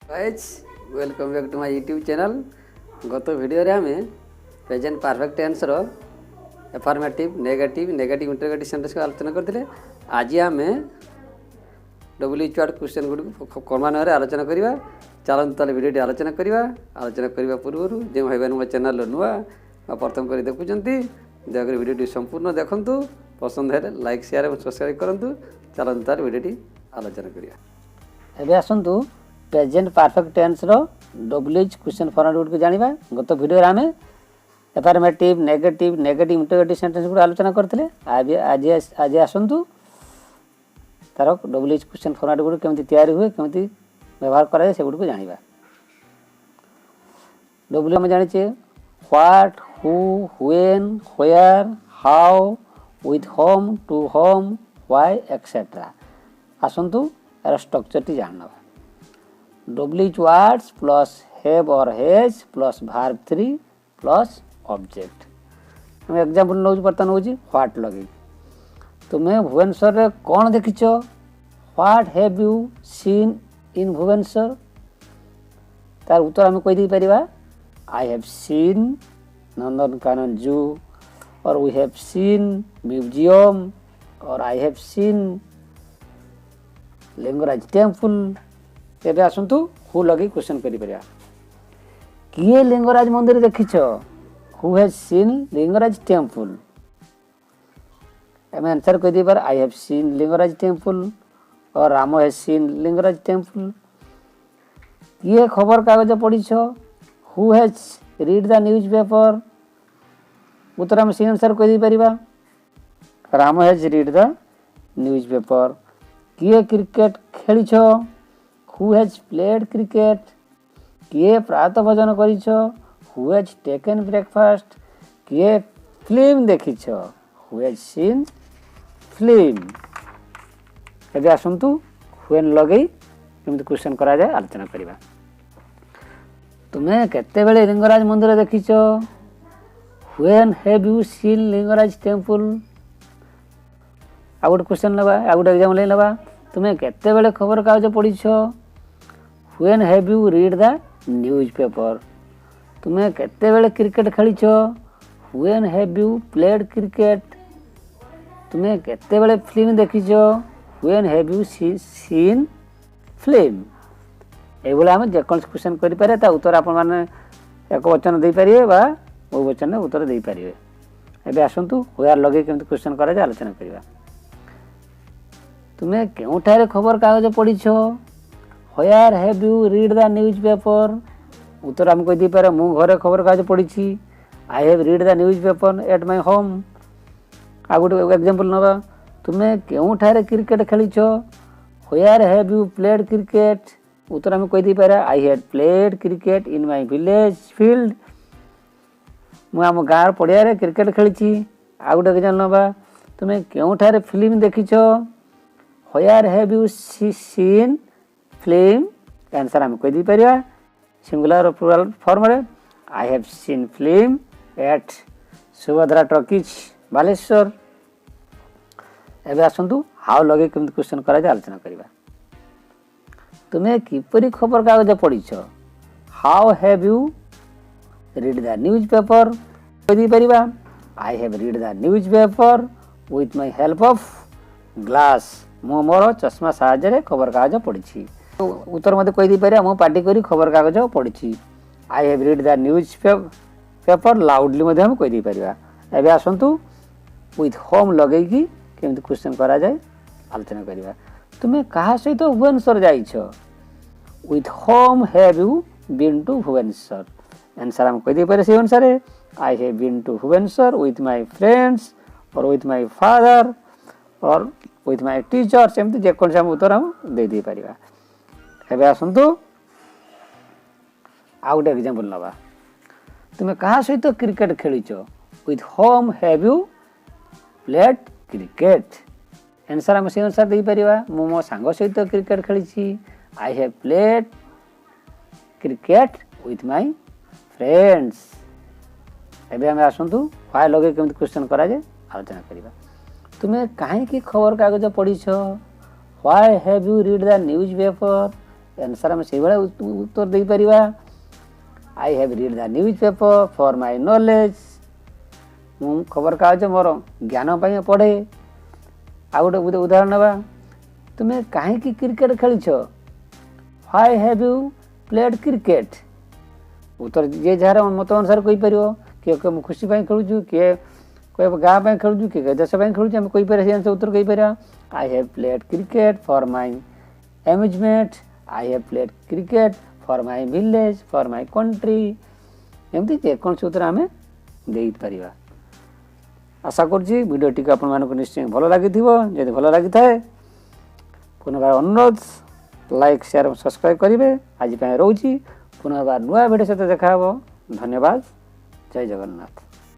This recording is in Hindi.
Guys welcome back to my YouTube channel. गत वीडियो रे हमें प्रेजेंट परफेक्ट टेंस रो अफर्मेटिव नेगेटिव इंटरोगेटिव सेंटेंस को आलोचना करथिले। आज हमें डब्ल्यूएच वर्ड क्वेश्चन गुड क्रमान्वये आलोचना करिवा। चलन ताले वीडियो आलोचना करिवा पूर्व जो भाई बहन चैनल नुआ प्रथम कर देखुंती दयाकर वीडियो संपूर्ण देखंतु, पसंद है लाइक शेयर और सब्सक्राइब करंतु। चलन ताले वीडियो आलोचना करिवा। एबे आसंतु प्रेजेंट परफेक्ट टेंस रो डब्ल्यूएच क्वेश्चन फॉर्मेट को जानिबा। गत वीडियो रे हमें अफर्मेटिव नेगेटिव इंटरोगेटिव सेंटेंस को आलोचना करथिले। आज आसंतु तार डब्ल्यूएच क्वेश्चन फॉर्मेट गुड केमति तैयारी हुए, केमति व्यवहार करा जाय से गुड को जानिबा। डब्ल्यू हम जानि छे what, who, when, where, how, with whom, to whom, why etcetera. आसंतु यार स्ट्रक्चर टी जानना। डब्ल्यूएच वर्ड्स प्लस हैव और has plus verb 3 plus object. मैं एग्जांपल नौ बर्तन होजी व्हाट लगे। तुम्हें भुवनेश्वर रे कौन देखिछ? What have you seen in Bhubaneswar? तार उत्तर हम कहि दै परिबा आई हैव सीन नंदनकानन जू, और वी हैव सीन म्यूजियम, और I have seen Lingaraj temple. एबे आसंतु हु लगी क्वेश्चन करि परिया। किए लिंगराज मंदिर देखिछ? Who has seen Lingaraj temple? एमे आंसर कहि दिबार I have seen Lingaraj temple, और Ram has seen Lingaraj temple. किए खबर कागज पढ़िछ? Who has read the news paper? उत्तर हम सी आंसर कहि दै परिबा Ram has read the news paper. किए क्रिकेट खेलिछ? Who has played cricket? किए प्रातः भोजन करिछ? Who has taken breakfast? किए फिल्म देखिछ? Who has seen film. एबे आसंतु व्हेन लगई केमति क्वेश्चन करा जाय आलोचना करिबा। तुमे केते बेले लिंगराज मंदिर देखिछ? When have you seen Lingaraj temple? आ गुड क्वेश्चन लेबा, आ गुड एग्जांपल लेबा। तुमे केते बेले खबर कागज पढ़िछ? When have you read the news paper? तुमे केते बेले क्रिकेट खेलिछ? When have you played cricket? तुमे केते बेले फिल्म देखिछ? When have you seen film? एबोला हम जेकोन क्वेश्चन करि पारे ता उत्तर आपन माने एक वचन देई पारिए बा बहु वचन ने उत्तर देई पारिए। एबे आसंतु वेयर लगे केमति क्वेश्चन करा जाय आलोचना करिबा। तुमे केउठारे खबर कागज पढ़िछ? Where have you read the news paper? उत्तर हम कहि दै पारे मु घरे खबर कागज पढ़िछि। I have read the news paper at my home. आ गुड एग्जांपल नबा। तुमे केउठारे क्रिकेट खेलिछ? Where have you played cricket? उत्तर हम कहि दै पारे I had played cricket in my village field. मु आम गाँव पड़िया रे क्रिकेट खेलिछि। आ गुड एग्जांपल नबा। तुमे केउठारे फिल्म देखिछ? Where have you seen film? Answer हम कहि दै परिया सिंगुलर और प्लुरल फॉर्म रे I have seen film at Subhadra talkies Baleshwar. एबे आसंतु हाउ लगे केमति क्वेश्चन करा जाय आलोचना करिबा। तुमे किपरि खबर कागज पढ़िछ? How have you read the news paper? With दै परिबा I have read the news पेपर विथ माय हेल्प ऑफ ग्लास। मो मोर चश्मा साहाय्य खबर कागज पढ़िछि। उत्तर मते कहि दै परिया मो पार्टी करी खबर कागज पढ़िछि। I have read the news paper loudly मते हम कहि दै परिया। एबे आसंतु विथ होम लगै कि केमति क्वेश्चन करा जाय आलोचना करिबा। तुमे कहा सहित भुवनेश्वर जाइछ? With whom have you been to Bhubaneswar? Answer हम कहि दै परिया से अनुसार I have been to Bhubaneswar with my friends, और विथ माय फादर, और विथ माय टीचर्स। एमति जे कोन से हम उत्तर हम दे दै परिबा। एबे आसंतु आ गुड एग्जांपल नबा। तुमे कहा सहित क्रिकेट खेलिछ? With whom have you played cricket? Answer हम से अनुसार दे परिबा मो मो सांग सहित क्रिकेट खेलिछि। I have played cricket with my friends. एबे हम आसंतु व्हाई लगे केमति क्वेश्चन करा जाय आलोचना करिबा। तुमे काहे की खबर कागज पढ़िछ? Why have you read the news paper? Answer आम से भाया उत्तर दे पारिबा। I have read the news paper for my knowledge, मु खबर कागज मोर ज्ञान पाई पढ़े। आ गोटे उदाहरण ना, तुम्हें कहीं क्रिकेट खेलीछ, why have you played cricket. उत्तर जे जार मत अनुसार कही पार, किए मु खुशी खेलुँ, किए कह गाँ खेलुँ, किए देश खेलुँ, आम कहीपर उत्तर कहीपर। I have played cricket for my amusement, I have played cricket for my village, for my country. एमती जेकोसी उत्तर आम दे पार। आशा करुँची भिडियोटी आपको निश्चय भल लगी, जदि भल लगी थाए पुनर्बार अनुरोध लाइक शेयर सब्सक्राइब करेंगे। आज रोची पुनर्बार नुआ भिडियो सहित देखा। धन्यवाद। जय जगन्नाथ।